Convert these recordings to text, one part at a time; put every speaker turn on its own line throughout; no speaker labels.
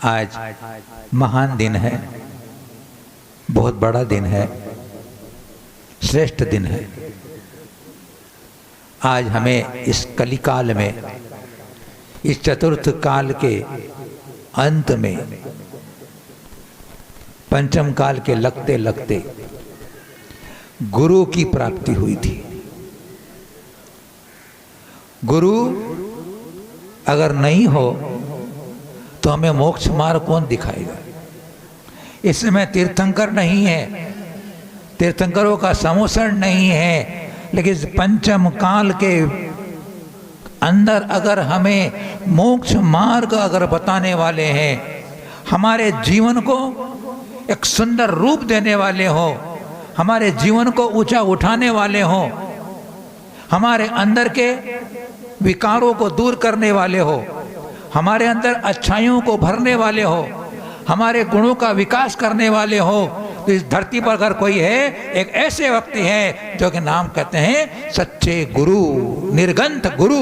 आज महान दिन है, बहुत बड़ा दिन है, श्रेष्ठ दिन है। आज हमें इस कलिकाल में, इस चतुर्थ काल के अंत में, पंचम काल के लगते लगते गुरु की प्राप्ति हुई थी। गुरु अगर नहीं हो तो हमें मोक्ष मार्ग कौन दिखाएगा? इस समय तीर्थंकर नहीं है, तीर्थंकरों का समोषण नहीं है, लेकिन पंचम काल के अंदर अगर हमें मोक्ष मार्ग अगर बताने वाले हैं, हमारे जीवन को एक सुंदर रूप देने वाले हो, हमारे जीवन को ऊंचा उठाने वाले हो, हमारे अंदर के विकारों को दूर करने वाले हो, हमारे अंदर अच्छाइयों को भरने वाले हो, हमारे गुणों का विकास करने वाले हो, तो इस धरती पर अगर कोई है, एक ऐसे व्यक्ति है जो कि नाम कहते हैं सच्चे गुरु, निर्गंथ गुरु।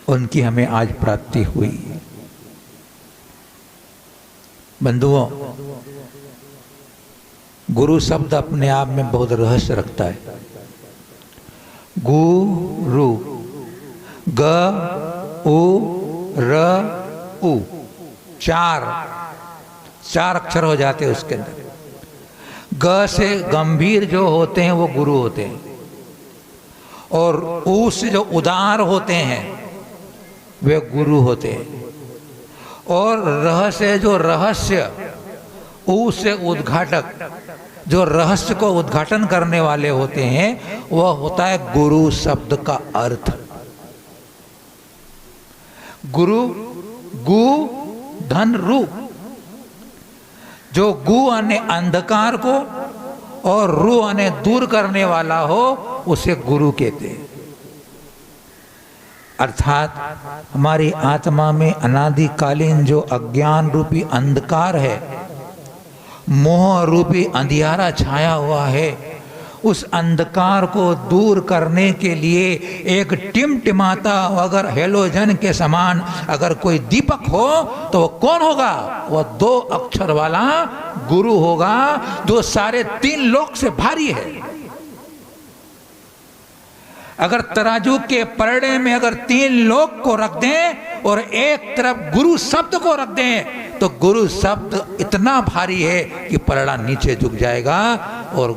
उनकी हमें आज प्राप्ति हुई। बंधुओं, गुरु शब्द अपने आप में बहुत रहस्य रखता है। गुरु, ग उ र उ, चार अक्षर हो जाते हैं उसके अंदर। ग से गंभीर जो होते हैं वो गुरु होते हैं, और उ से जो उदार होते हैं वे गुरु होते हैं, और रह से जो रहस्य, उ से उद्घाटक, जो रहस्य को उद्घाटन करने वाले होते हैं, वह होता है गुरु शब्द का अर्थ। गुरु, गु धन रू, जो गु यानी अंधकार को और रू यानी दूर करने वाला हो, उसे गुरु कहते हैं। अर्थात हमारी आत्मा में अनादिकालीन जो अज्ञान रूपी अंधकार है, मोह रूपी अंधियारा छाया हुआ है, उस अंधकार को दूर करने के लिए एक टिमटिमाता अगर हेलोजन के समान अगर कोई दीपक हो तो वो कौन होगा? वह 2 अक्षर वाला गुरु होगा, जो सारे 3 लोक से भारी है। अगर तराजू के परड़े में अगर 3 लोक को रख दें और एक तरफ गुरु शब्द को रख दें, तो गुरु शब्द इतना भारी है कि परड़ा नीचे झुक जाएगा और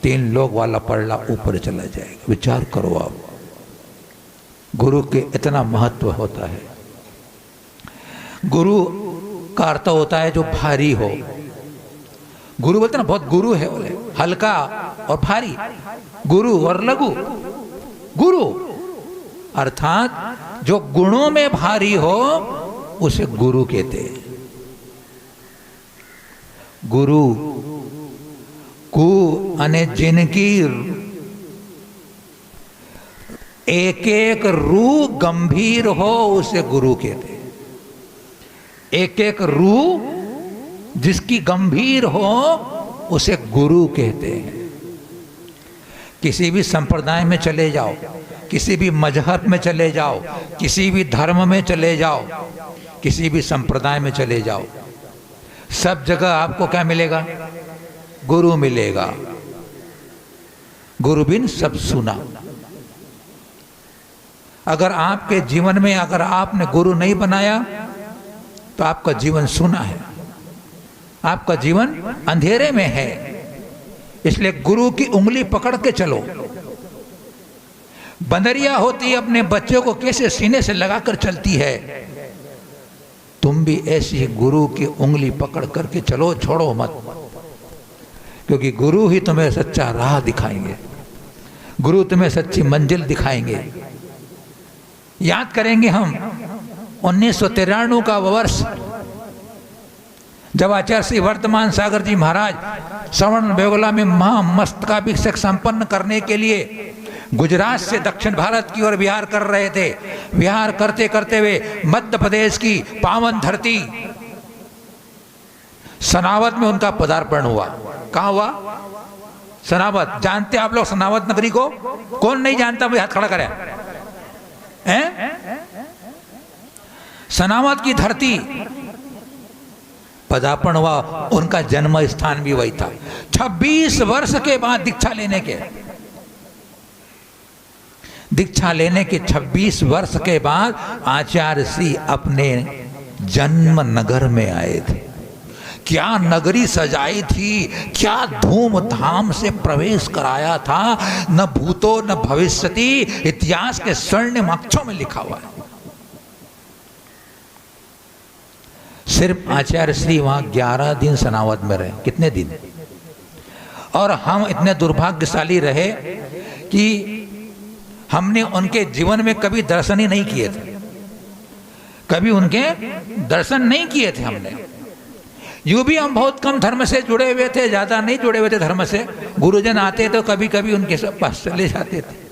3 लोक वाला परड़ा ऊपर चला जाएगा। विचार करो आप, गुरु के इतना महत्व होता है। गुरु का अर्थ होता है जो भारी हो। गुरु बोलते ना, बहुत गुरु है, बोले हल्का और भारी, गुरु और लघु। गुरु अर्थात जो गुणों में भारी हो उसे गुरु कहते हैं। गुरु कु अने जिनकी एक एक रू गंभीर हो उसे गुरु कहते हैं। एक एक रू जिसकी गंभीर हो उसे गुरु कहते हैं। किसी भी संप्रदाय में चले जाओ, किसी भी मजहब में चले जाओ, किसी भी धर्म में चले जाओ, किसी भी संप्रदाय में चले जाओ, सब जगह आपको क्या मिलेगा? गुरु मिलेगा। गुरु बिन सब सुना। अगर आपके जीवन में अगर आपने गुरु नहीं बनाया तो आपका जीवन सुना है, आपका जीवन अंधेरे में है। इसलिए गुरु की उंगली पकड़ के चलो। बंदरिया होती अपने बच्चों को कैसे सीने से लगाकर चलती है, तुम भी ऐसी गुरु की उंगली पकड़ करके चलो, छोड़ो मत। क्योंकि गुरु ही तुम्हें सच्चा राह दिखाएंगे, गुरु तुम्हें सच्ची मंजिल दिखाएंगे। याद करेंगे हम 1993 का वर्ष, जब आचार्य श्री वर्तमान सागर जी महाराज श्रवण बेगोला में महामस्तकाभिषेक संपन्न करने के लिए गुजरात से दक्षिण भारत की ओर विहार कर रहे थे। विहार करते करते हुए मध्य प्रदेश की पावन धरती सनावद में उनका पदार्पण हुआ। कहाँ हुआ? सनावद। जानते आप लोग सनावद नगरी को? कौन नहीं जानता? मुझे हाथ खड़ा करें। हैं? सनावद की धरती पदार्पण हुआ, उनका जन्म स्थान भी वही था। 26 वर्ष के बाद दीक्षा लेने के 26 वर्ष के बाद आचार्य श्री अपने जन्म नगर में आए थे। क्या नगरी सजाई थी, क्या धूमधाम से प्रवेश कराया था, न भूतो न भविष्यति, इतिहास के स्वर्णिम अक्षरों में लिखा हुआ है। सिर्फ आचार्य श्री वहां 11 दिन सनावद में रहे। कितने दिन? और हम इतने दुर्भाग्यशाली रहे कि हमने उनके जीवन में कभी दर्शन ही नहीं किए थे, कभी उनके दर्शन नहीं किए थे हमने। यूं भी हम बहुत कम धर्म से जुड़े हुए थे, ज़्यादा नहीं जुड़े हुए थे धर्म से। गुरुजन आते तो कभी कभी उनके पास चले जाते थे,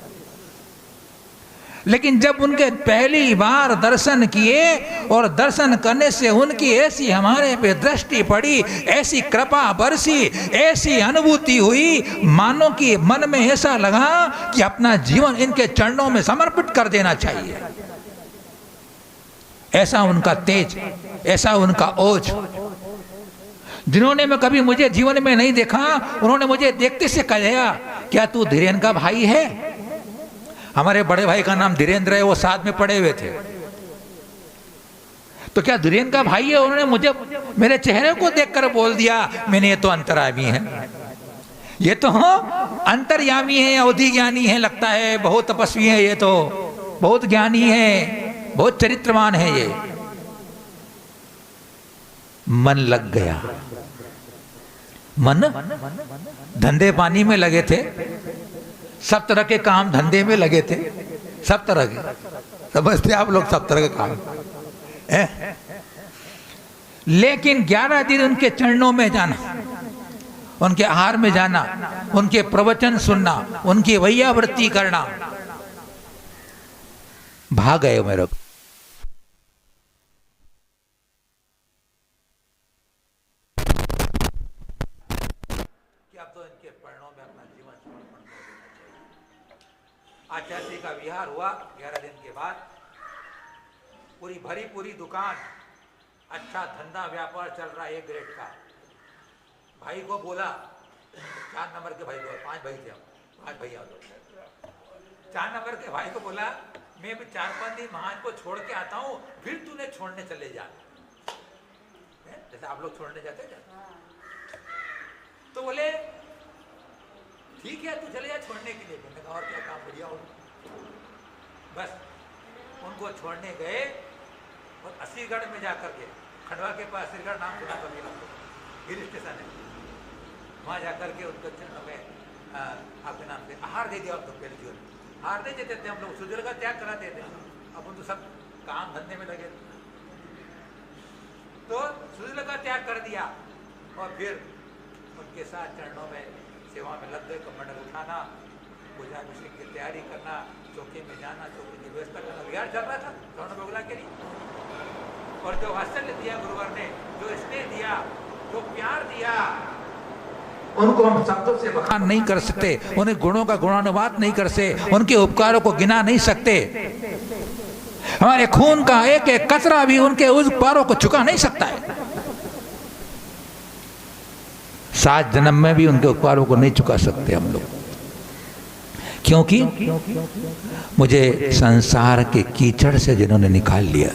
लेकिन जब उनके पहली बार दर्शन किए और दर्शन करने से उनकी ऐसी हमारे पे दृष्टि पड़ी, ऐसी कृपा बरसी, ऐसी अनुभूति हुई, मानो कि मन में ऐसा लगा कि अपना जीवन इनके चरणों में समर्पित कर देना चाहिए। ऐसा उनका तेज, ऐसा उनका ओज। जिन्होंने मैं कभी मुझे जीवन में नहीं देखा, उन्होंने मुझे देखते से कहा, क्या तू धीरेन्द्र का भाई है? हमारे बड़े भाई का नाम धीरेन्द्र है, वो साथ में पढ़े हुए थे। तो क्या धीरेन्द्र का भाई है? उन्होंने मुझे मेरे चेहरे को देखकर बोल दिया, मैंने ये तो अंतर्यामी है, ये तो अंतर्यामी है, अवधि ज्ञानी है, लगता है बहुत तपस्वी है, ये तो बहुत ज्ञानी है, बहुत चरित्रवान है ये। मन लग गया, मन धंधे पानी में लगे थे, सब तरह के काम धंधे में लगे थे, सब तरह के, समझते आप लोग, सब तरह के काम है। लेकिन 11 दिन उनके चरणों में जाना, उनके आहार में जाना, उनके प्रवचन सुनना, उनकी वैयावृत्ति करना, भाग गए मेरे को। आचार्य जी का विहार हुआ 11 दिन के बाद। पूरी भरी पूरी दुकान, अच्छा धंधा व्यापार चल रहा है, 1 ग्रेड का। भाई को बोला, 4 नंबर के भाई को, 5 भाई थे हम, 5 भैया लोग, 4 नंबर के भाई को बोला, मैं भी 4-5 दिन महान को छोड़ के आता हूँ, फिर तूने छोड़ने चले जा, जैसे आप लोग छोड़ने जाते हैं। तो बोले ठीक है, तू चले जा छोड़ने के लिए। मैंने कहा और क्या काम बढ़िया हो। बस उनको छोड़ने गए और असीगढ़ में जाकर के, खंडवा के पास असीगढ़ नाम सुना कभी आपको, हिल स्टेशन है, वहाँ जाकर के उनको हमें आपके नाम से आहार दे दिया। तो पहले जीवन आहार दे देते थे हम लोग, सूर्य का त्याग कराते थे। अब उन तो सब काम धंधे में लगे, तो सूर्य का त्याग कर दिया और फिर उनके साथ चरणों में सेवा में लग गए। कमंडल उठाना, पूजा अभिषेक की तैयारी करना, चौकी में जाना, चौकी की व्यवस्था करना, विहार चल रहा था स्वर्ण बगुला के लिए। और जो वात्सल्य दिया गुरुवर ने, जो स्नेह दिया, जो प्यार दिया, उनको हम शब्दों से बखान नहीं कर सकते, उन्हें गुणों का गुणानुवाद नहीं कर सकते, उनके उपकारों को गिना नहीं सकते। हमारे खून का एक एक कचरा भी उनके उपकारों को चुका नहीं सकता है। 7 जन्म में भी उनके उपकारों को नहीं चुका सकते हम लोग, क्योंकि मुझे संसार के कीचड़ से जिन्होंने निकाल लिया,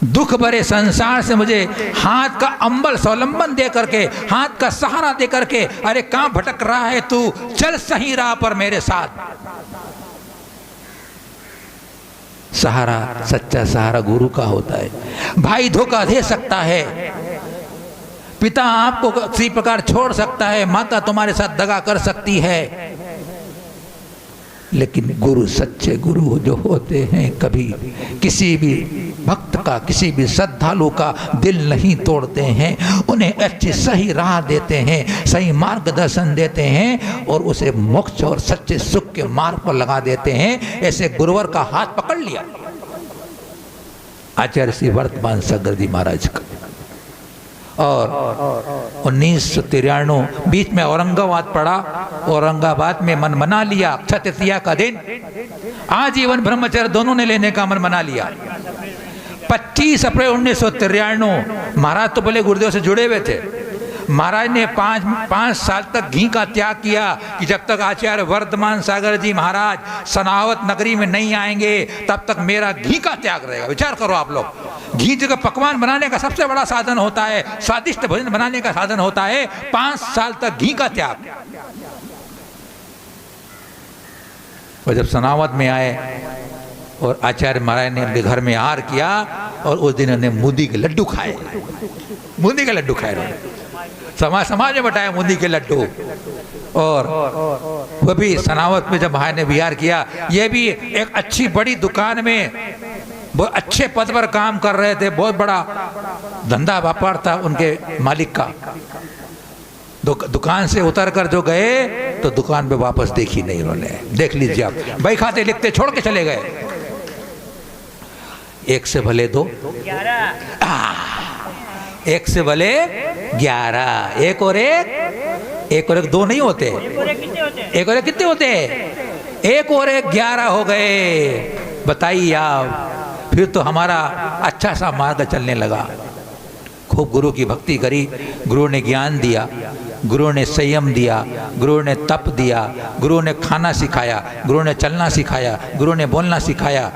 दुख भरे संसार से मुझे हाथ का अंबल स्वावलंबन दे करके, हाथ का सहारा दे करके, अरे कहां भटक रहा है तू, चल सही राह पर मेरे साथ। सहारा, सच्चा सहारा गुरु का होता है। भाई धोखा दे सकता है, पिता आपको किसी प्रकार छोड़ सकता है, माता तुम्हारे साथ दगा कर सकती है, लेकिन गुरु, सच्चे गुरु जो होते हैं, कभी किसी भी भक्त का, किसी भी श्रद्धालु का दिल नहीं तोड़ते हैं, उन्हें अच्छी सही राह देते हैं, सही मार्गदर्शन देते हैं और उसे मोक्ष और सच्चे सुख के मार्ग पर लगा देते हैं। ऐसे गुरुवर का हाथ पकड़ लिया आचार्य श्री वर्तमान सागर जी महाराज का। और 1993 बीच में औरंगाबाद पड़ा, औरंगाबाद में मन मना लिया। अक्षय तृतीया का दिन, आजीवन ब्रह्मचर्य दोनों ने लेने का मन मना लिया। 25 अप्रैल 1993 महाराज तो बोले गुरुदेव से जुड़े हुए थे। महाराज ने पाँच साल तक घी का त्याग किया कि जब तक आचार्य वर्धमान सागर जी महाराज सनावत नगरी में नहीं आएंगे तब तक मेरा घी का त्याग रहेगा। विचार करो आप लोग, घी जगह पकवान बनाने का सबसे बड़ा साधन होता है, स्वादिष्ट भोजन बनाने का साधन होता है, 5 साल तक घी का त्याग। और जब सनावत में आए और आचार्य महाराज ने अपने घर में आहार किया और उस दिन उन्होंने बूंदी के लड्डू खाए, बूंदी के लड्डू खाए, समाज में बताया बूंदी के लड्डू। और वह भी सनावत में जब महाराज ने विहार किया, ये भी एक अच्छी बड़ी दुकान में बहुत अच्छे पद पर काम कर रहे थे, बहुत बड़ा धंधा व्यापार था उनके मालिक का। दुकान से उतर कर जो गए तो दुकान पे वापस देखी नहीं उन्होंने। देख लीजिए आप, भाई खाते लिखते छोड़ के चले गए। 1 से भले 2, 1 से भले 11, 1 और 1 2 नहीं होते, 1 और 1 कितने होते? 1 और 1 11 हो गए। बताइए आप, फिर तो हमारा अच्छा सा मार्ग चलने लगा। खूब गुरु की भक्ति करी, गुरु ने ज्ञान दिया, गुरु ने संयम दिया, गुरु ने तप दिया, गुरु ने खाना सिखाया, गुरु ने चलना सिखाया, गुरु ने बोलना सिखाया।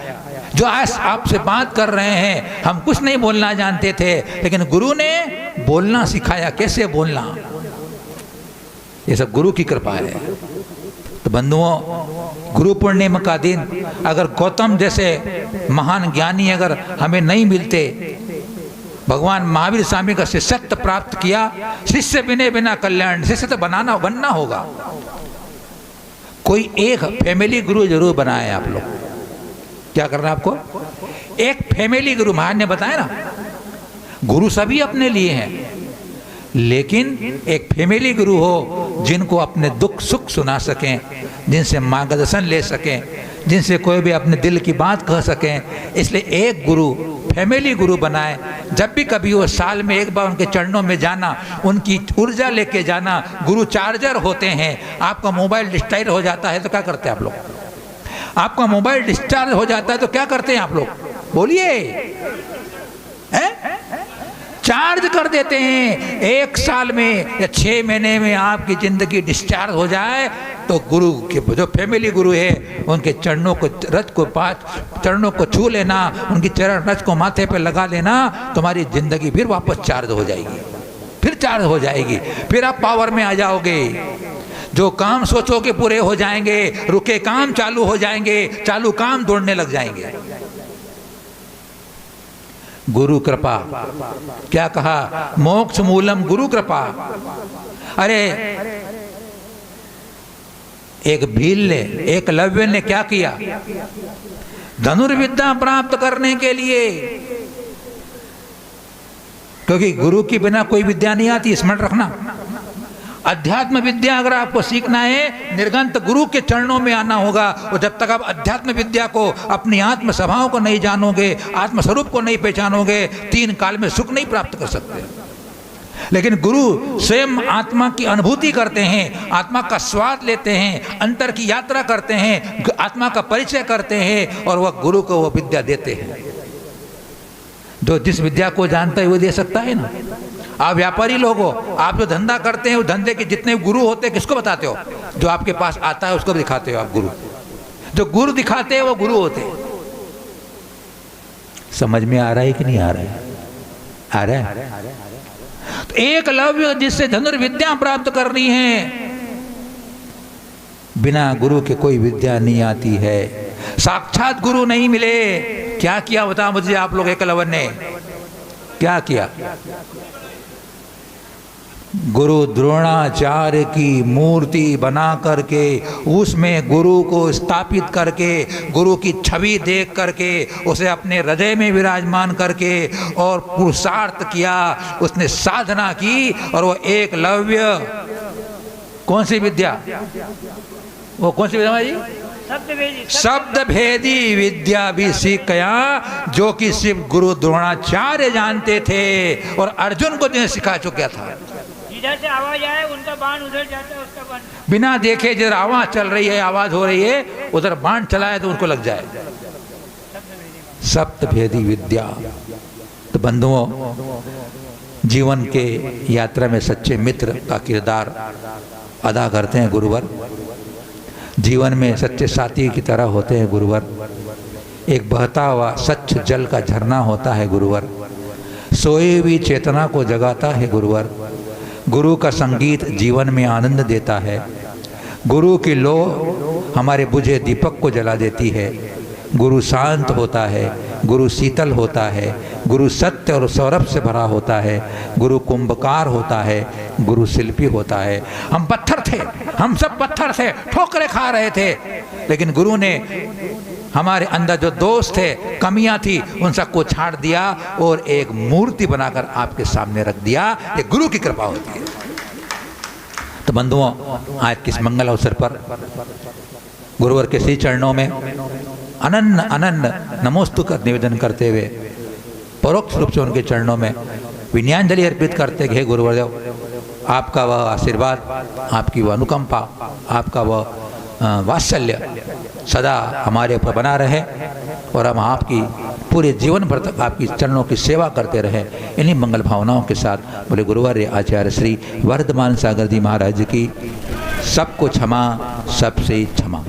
जो आज आपसे बात कर रहे हैं, हम कुछ नहीं बोलना जानते थे, लेकिन गुरु ने बोलना सिखाया, कैसे बोलना। ये सब गुरु की कृपा है। तो बंधुओं, गुरु पूर्णिमा का दिन अगर गौतम जैसे महान ज्ञानी अगर हमें नहीं मिलते, भगवान महावीर स्वामी का शिष्यत्व प्राप्त किया, शिष्य बिना कल्याण, शिष्य तो बनना होगा। कोई एक फैमिली गुरु जरूर बनाए आप लोग। क्या करना आपको? एक फैमिली गुरु। महाराज ने बताया ना, गुरु सभी अपने लिए हैं, लेकिन एक फैमिली गुरु हो जिनको अपने दुख सुख सुना सकें, जिनसे मार्गदर्शन ले सकें, जिनसे कोई भी अपने दिल की बात कह सकें। इसलिए एक गुरु, फैमिली गुरु बनाए। जब भी कभी हो, साल में एक बार उनके चरणों में जाना, उनकी ऊर्जा लेके जाना। गुरु चार्जर होते हैं। आपका मोबाइल डिस्चार्ज हो जाता है तो क्या करते हैं आप लोग? आपका मोबाइल डिस्चार्ज हो जाता है तो क्या करते हैं आप लोग? बोलिए, चार्ज कर देते हैं। 1 साल में या 6 महीने में आपकी जिंदगी डिस्चार्ज हो जाए तो गुरु के जो फैमिली गुरु है, उनके चरणों को, रथ को, 5 चरणों को छू लेना, उनकी चरण रथ को माथे पे लगा लेना, तुम्हारी जिंदगी फिर वापस चार्ज हो जाएगी, फिर चार्ज हो जाएगी, फिर आप पावर में आ जाओगे। जो काम सोचोगे पूरे हो जाएंगे, रुके काम चालू हो जाएंगे, चालू काम दौड़ने लग जाएंगे। गुरु कृपा, क्या कहा? मोक्ष मूलम गुरु कृपा। अरे एक भील ने, एकलव्य ने क्या किया? धनुर्विद्या प्राप्त करने के लिए, क्योंकि गुरु के बिना कोई विद्या नहीं आती, स्मरण रखना। अध्यात्म विद्या अगर आपको सीखना है, निर्गंत गुरु के चरणों में आना होगा। और जब तक आप अध्यात्म विद्या को, अपनी आत्म स्वभाव को नहीं जानोगे, आत्म स्वरूप को नहीं पहचानोगे, 3 काल में सुख नहीं प्राप्त कर सकते। लेकिन गुरु स्वयं आत्मा की अनुभूति करते हैं, आत्मा का स्वाद लेते हैं, अंतर की यात्रा करते हैं, आत्मा का परिचय करते हैं, और वह गुरु को वह विद्या देते हैं। जो जिस विद्या को जानता है वो दे सकता है ना। आप व्यापारी लोग हो, आप जो धंधा करते हैं, उस धंधे के जितने गुरु होते हैं, किसको बताते हो? जो आपके पास आता है उसको दिखाते हो आप गुरु। जो गुरु दिखाते हैं वो गुरु होते हैं। समझ में आ रहा है कि नहीं आ रहा है? आ रहा है। तो एकलव्य जिससे धनुर्विद्या प्राप्त करनी है, बिना गुरु के कोई विद्या नहीं आती है। साक्षात गुरु नहीं मिले। क्या किया बता मुझे आप लोग? एकलव्य ने क्या किया? गुरु द्रोणाचार्य की मूर्ति बना करके, उसमें गुरु को स्थापित करके, गुरु की छवि देख करके, उसे अपने हृदय में विराजमान करके और पुरुषार्थ किया, उसने साधना की। और वो एकलव्य कौन सी विद्या? वो कौन सी विद्या जी? शब्द भेदी विद्या भी सीख गया, जो कि सिर्फ गुरु द्रोणाचार्य जानते थे और अर्जुन को जिन्हें सिखा चुका था।
इधर से आवाज आए, उनका बाण उधर जाता है, उसका बाण
बिना देखे जिधर आवाज चल रही है, आवाज हो रही है, उधर बाण चलाए तो उनको लग जाए। सप्त भेदी विद्या। तो बंधुओं, जीवन के यात्रा में सच्चे मित्र का किरदार अदा करते हैं गुरुवर। जीवन में सच्चे साथी की तरह होते हैं गुरुवर। एक बहता हुआ स्वच्छ जल का झरना होता है गुरुवर। सोई हुई चेतना को जगाता है गुरुवर। गुरु का संगीत जीवन में आनंद देता है। गुरु की लो हमारे बुझे दीपक को जला देती है। गुरु शांत होता है, गुरु शीतल होता है, गुरु सत्य और सौरभ से भरा होता है, गुरु कुंभकार होता है, गुरु शिल्पी होता है। हम पत्थर थे, हम सब पत्थर थे, ठोकरें खा रहे थे, लेकिन गुरु ने हमारे अंदर जो दोष थे, कमियां थी, उन सबको छाड़ दिया और एक मूर्ति बनाकर आपके सामने रख दिया। ये गुरु की कृपा होती है। तो बंधुओं, आज किस मंगल अवसर पर गुरुवर के श्री चरणों में अनन्य अनन्य नमोस्तु का निवेदन करते हुए परोक्ष रूप से उनके चरणों में विनयांजलि अर्पित करते गए गुरुवरदेव, आपका वह आशीर्वाद, आपकी वह अनुकंपा, आपका वह वात्सल्य सदा हमारे ऊपर बना रहे और हम आपकी पूरे जीवन भर तक आपकी चरणों की सेवा करते रहे। इन्हीं मंगल भावनाओं के साथ बोले गुरुवर आचार्य श्री वर्धमान सागर जी महाराज की सबको क्षमा, सबसे क्षमा।